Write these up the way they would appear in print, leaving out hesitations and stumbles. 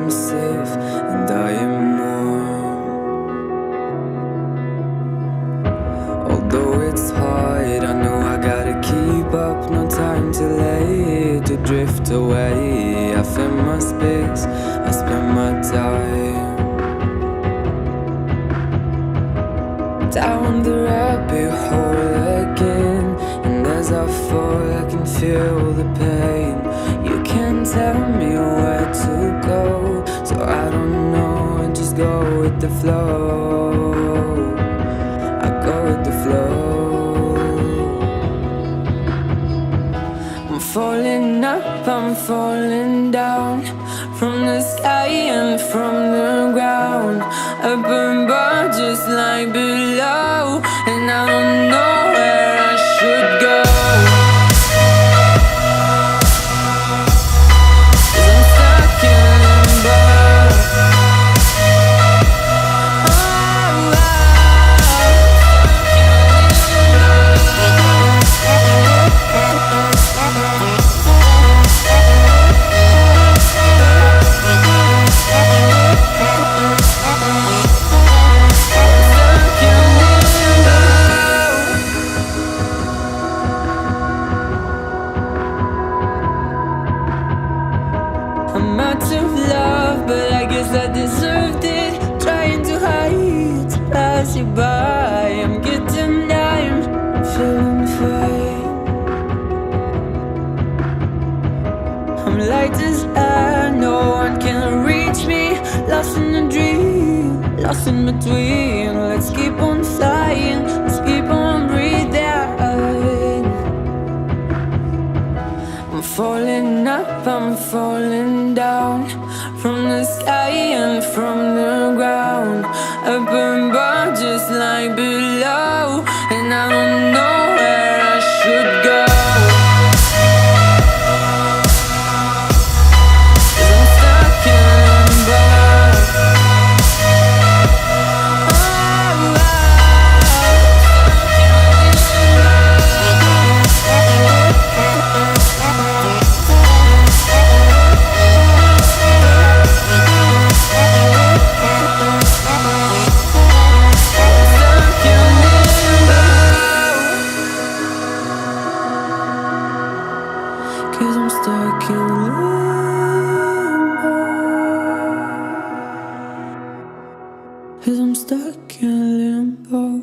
am safe and I am warm. Although it's hard, I know I gotta keep up. No time to late, to drift away. I fill my space, I spend my time down the rabbit hole again. And as I fall, I can feel the pain. You can't tell me where to go, so I don't know, I just go with the flow. I go with the flow. I'm falling up, I'm falling down, from the sky and from the ground. Up above just like below, and I don't know where I should go. I'm out of love, but I guess I deserved it. Trying to hide, to pass you by. I'm getting down, feeling fine. I'm light as air, no one can reach me. Lost in a dream, lost in between. Let's keep on flying, let's keep on breathing. I'm falling up, I'm falling down, from the sky and from the ground. Up above just like below, and I don't know where I should go. Cause I'm stuck in limbo. Cause I'm stuck in limbo.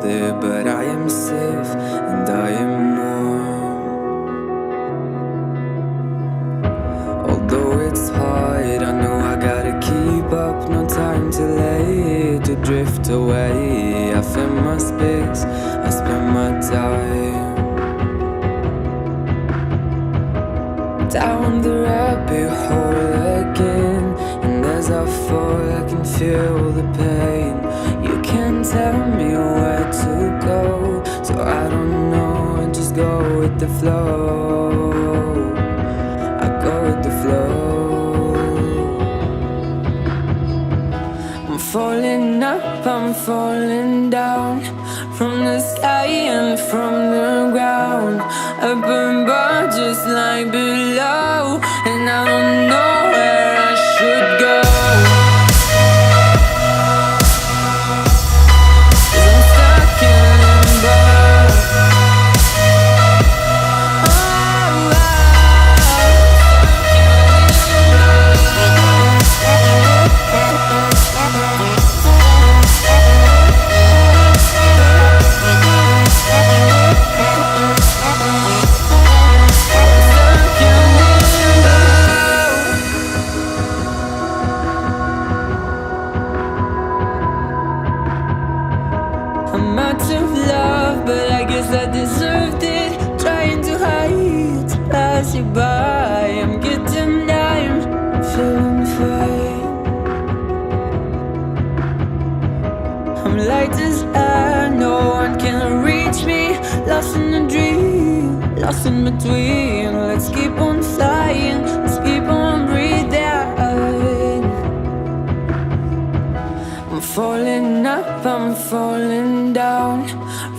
there, but I am safe and I am warm. Although it's hard, I know I gotta keep up. No time to lay to drift away. I find my space, I spend my time down the rabbit hole again. And as I fall, I can feel the pain. You can't tell me where to go, so I don't know, I just go with the flow. I go with the flow. I'm falling up, I'm falling down, from the sky and from the ground. Up above just like below, and I don't know where I should go. 'Cause I'm stuck in limbo. I'm out of love, but I guess I deserved it. Trying to hide, to pass you by. I'm getting down, feeling fine. I'm light as air, no one can reach me. Lost in a dream, lost in between. Let's keep on flying, let's keep on breathing. I'm falling up, I'm falling down,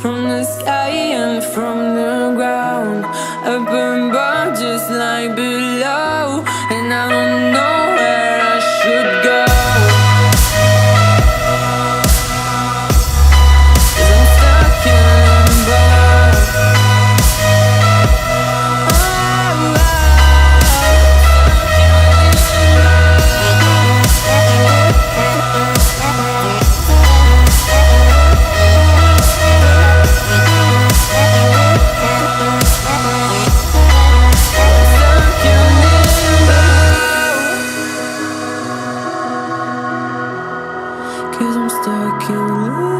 from the sky and from the ground. Up above just like below, and I don't know where I should go. 'Cause I'm stuck in limbo. Cause I'm stuck in love.